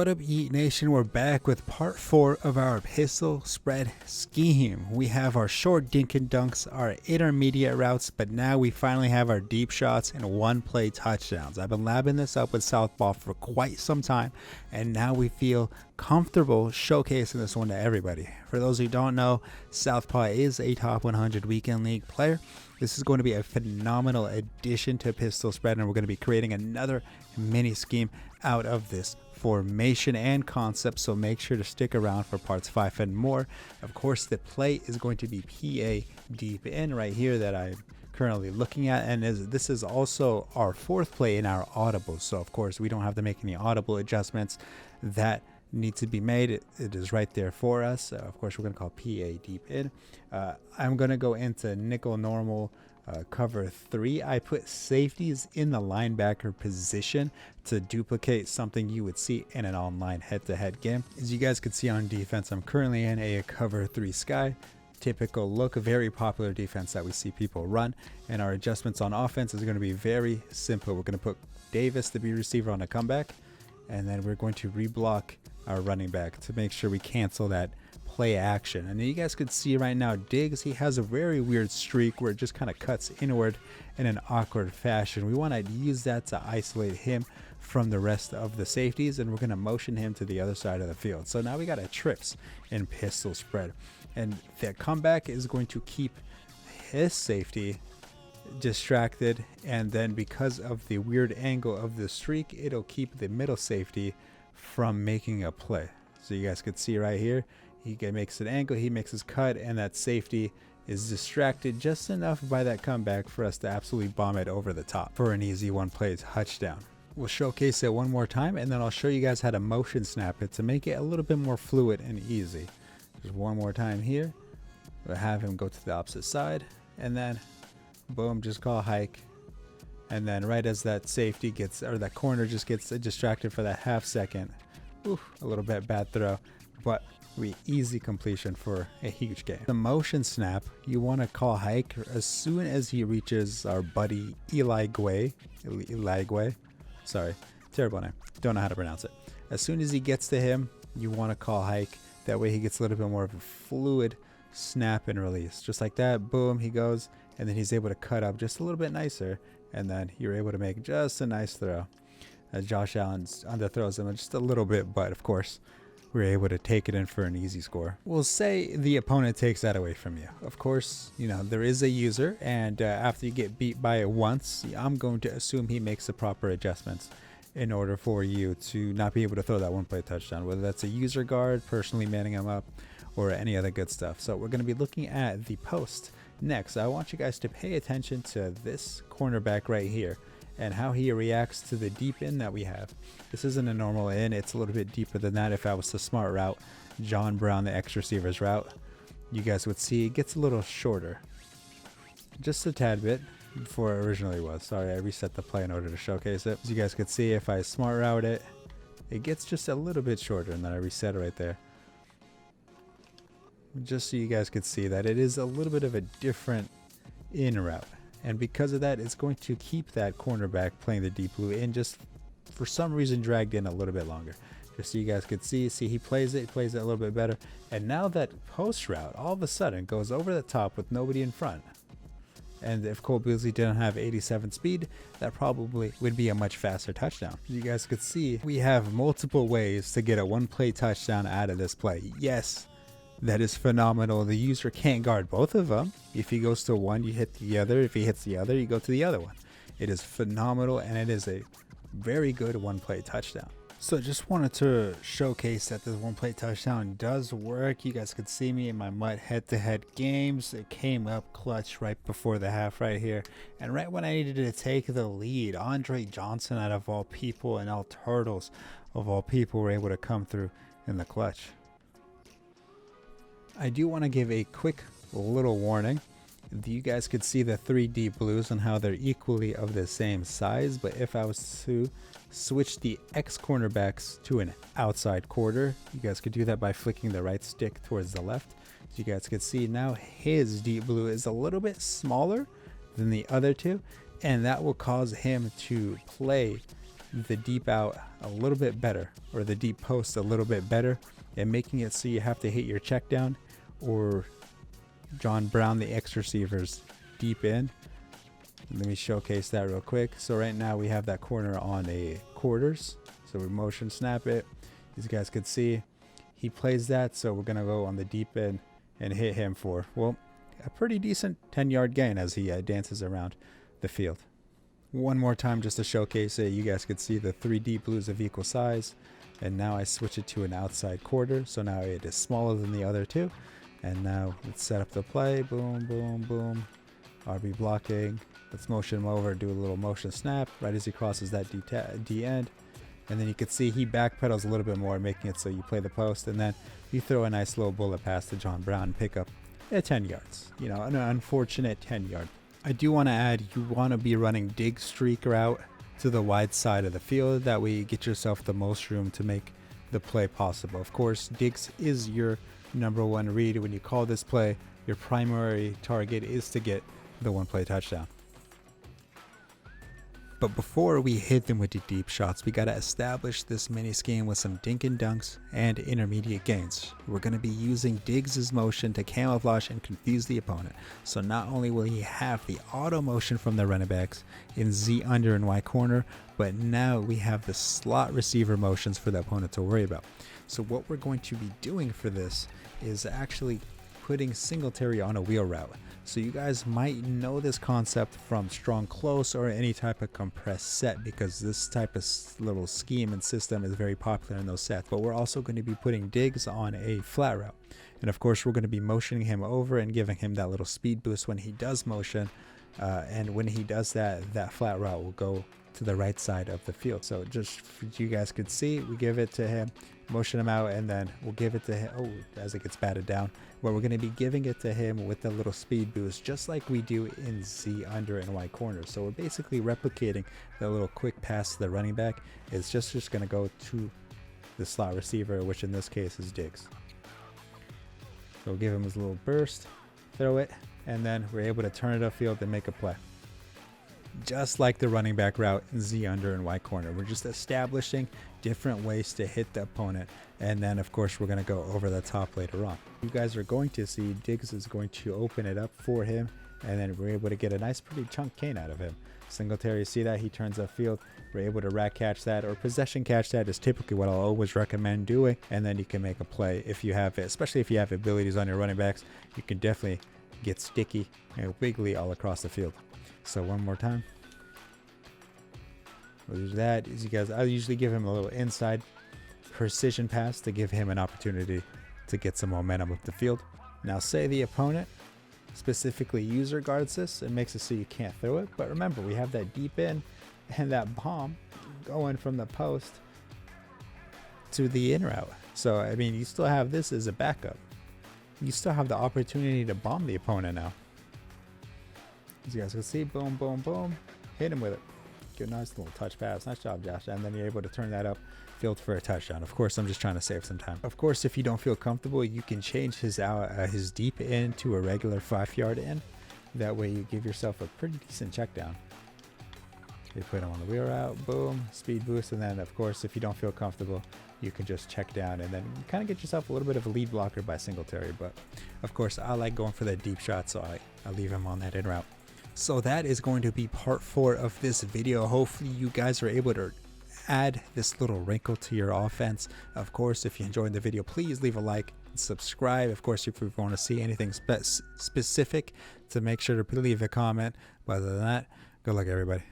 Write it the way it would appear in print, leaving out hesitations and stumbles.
What up, Eat Nation? We're back with part 4 of our pistol spread scheme. We have our short dink and dunks, our intermediate routes, but now we finally have our deep shots and one play touchdowns. I've been labbing this up with Southpaw for quite some time, and now we feel comfortable showcasing this one to everybody. For those who don't know, Southpaw is a top 100 weekend league player. This is going to be a phenomenal addition to pistol spread, and we're going to be creating another mini scheme out of this formation and concept, so make sure to stick around for parts 5 and more. Of course, the play is going to be PA deep in right here that I'm currently looking at, and this is also our 4th play in our audible, so of course we don't have to make any audible adjustments that need to be made. It is right there for us. Of course, we're going to call PA deep in. I'm going to go into nickel normal cover 3. I put safeties in the linebacker position to duplicate something you would see in an online head-to-head game. As you guys can see on defense, I'm currently in a cover 3 sky. Typical look, a very popular defense that we see people run. And our adjustments on offense is going to be very simple. We're going to put Davis, the B receiver, on a comeback, and then we're going to reblock our running back to make sure we cancel that play action. And you guys could see right now, Diggs, he has a very weird streak where it just kind of cuts inward in an awkward fashion. We want to use that to isolate him from the rest of the safeties, and we're going to motion him to the other side of the field. So now we got a trips in pistol spread, and the comeback is going to keep his safety distracted, and then because of the weird angle of the streak, it'll keep the middle safety from making a play. So you guys could see right here, he makes an angle, he makes his cut, and that safety is distracted just enough by that comeback for us to absolutely bomb it over the top for an easy one play touchdown. We'll showcase it one more time, and then I'll show you guys how to motion snap it to make it a little bit more fluid and easy. Just one more time here. We'll have him go to the opposite side, and then boom, just call hike. And then right as that safety gets, or that corner just gets distracted for that half second, a little bit bad throw, but we easy completion for a huge game. The motion snap, you want to call hike as soon as he reaches our buddy Eli Guay. Sorry, terrible name. Don't know how to pronounce it. As soon as he gets to him, you want to call hike. That way he gets a little bit more of a fluid snap and release. Just like that, boom, he goes, and then he's able to cut up just a little bit nicer, and then you're able to make just a nice throw. As Josh Allen underthrows him just a little bit, but of course, we're able to take it in for an easy score. We'll say the opponent takes that away from you. Of course, you know, there is a user, and after you get beat by it once, I'm going to assume he makes the proper adjustments in order for you to not be able to throw that one play touchdown, whether that's a user guard, personally manning him up, or any other good stuff. So we're going to be looking at the post next. I want you guys to pay attention to this cornerback right here and how he reacts to the deep in that we have. This isn't a normal in, it's a little bit deeper than that. If I was the smart route, John Brown, the X receivers route, you guys would see it gets a little shorter. Just a tad bit before it originally was. Sorry, I reset the play in order to showcase it. As you guys could see, if I smart route it, it gets just a little bit shorter, and then I reset it right there. Just so you guys could see that it is a little bit of a different in route. And because of that, it's going to keep that cornerback playing the deep blue in just for some reason dragged in a little bit longer. Just so you guys could see he plays it a little bit better. And now that post route all of a sudden goes over the top with nobody in front. And if Cole Beasley didn't have 87 speed, that probably would be a much faster touchdown. You guys could see we have multiple ways to get a one play touchdown out of this play. Yes, that is phenomenal. The user can't guard both of them. If he goes to one, you hit the other. If he hits the other, you go to the other one. It is phenomenal, and it is a very good one-play touchdown. So just wanted to showcase that this one-play touchdown does work. You guys could see me in my MUT head-to-head games. It came up clutch right before the half right here. And right when I needed to take the lead, Andre Johnson, out of all people, and all Turtles of all people, were able to come through in the clutch. I do want to give a quick little warning. You guys could see the 3 deep blues and how they're equally of the same size, but if I was to switch the X cornerbacks to an outside quarter, you guys could do that by flicking the right stick towards the left. So you guys could see now his deep blue is a little bit smaller than the other two, and that will cause him to play the deep out a little bit better, or the deep post a little bit better, and making it so you have to hit your check down or John Brown the X receivers deep in. Let me showcase that real quick. So right now we have that corner on a quarters, so we motion snap it. As you guys can see, he plays that, so we're gonna go on the deep end and hit him for, well, a pretty decent 10-yard gain as he dances around the field. One more time just to showcase it. You guys could see the 3 deep blues of equal size, and now I switch it to an outside quarter, so now it is smaller than the other two. And now let's set up the play. Boom, boom, boom. RB blocking. Let's motion him over, do a little motion snap right as he crosses that D end. And then you can see he backpedals a little bit more, making it so you play the post, and then you throw a nice little bullet pass to John Brown and pick up 10 yards. You know, an unfortunate 10-yard. I do want to add, you want to be running dig streak route to the wide side of the field. That way you get yourself the most room to make the play possible. Of course, digs is your #1 read. When you call this play, your primary target is to get the 1-play touchdown. But before we hit them with the deep shots, we got to establish this mini scheme with some dink and dunks and intermediate gains. We're going to be using Diggs' motion to camouflage and confuse the opponent. So not only will he have the auto motion from the running backs in Z under and Y corner, but now we have the slot receiver motions for the opponent to worry about. So what we're going to be doing for this is actually putting Singletary on a wheel route. So you guys might know this concept from strong close or any type of compressed set, because this type of little scheme and system is very popular in those sets. But we're also going to be putting Diggs on a flat route. And of course, we're going to be motioning him over and giving him that little speed boost when he does motion. And when he does that, that flat route will go to the right side of the field. So just for you guys could see, we give it to him, motion him out, and then we'll give it to him. Oh, as it gets batted down, but we're going to be giving it to him with a little speed boost, just like we do in Z under and Y corner. So we're basically replicating the little quick pass to the running back. It's just going to go to the slot receiver, which in this case is Diggs. So we'll give him his little burst, throw it, and then we're able to turn it upfield and make a play. Just like the running back route in Z under and Y corner, we're just establishing different ways to hit the opponent, and then of course we're going to go over the top later on. You guys are going to see Diggs is going to open it up for him, and then we're able to get a nice pretty chunk gain out of him. Singletary, see that he turns upfield, we're able to rack catch that, or possession catch that is typically what I'll always recommend doing, and then you can make a play if you have it, especially if you have abilities on your running backs. You can definitely get sticky and wiggly all across the field. So one more time. We'll do that. As you guys, I usually give him a little inside precision pass to give him an opportunity to get some momentum up the field. Now say the opponent, specifically user, guards this and makes it so you can't throw it. But remember, we have that deep in and that bomb going from the post to the in route. So I mean, you still have this as a backup. You still have the opportunity to bomb the opponent now. As you guys can see, boom, boom, boom, hit him with it. Get a nice little touch pass. Nice job, Josh. And then you're able to turn that up field for a touchdown. Of course, I'm just trying to save some time. Of course, if you don't feel comfortable, you can change his deep in to a regular 5-yard in. That way you give yourself a pretty decent check down. You put him on the wheel route, boom, speed boost, and then of course, if you don't feel comfortable, you can just check down and then you kind of get yourself a little bit of a lead blocker by Singletary. But of course, I like going for that deep shot, so I leave him on that in route. So that is going to be part 4 of this video. Hopefully you guys are able to add this little wrinkle to your offense. Of course, if you enjoyed the video, please leave a like and subscribe. Of course, if you want to see anything specific, to make sure to leave a comment. But other than that, good luck everybody.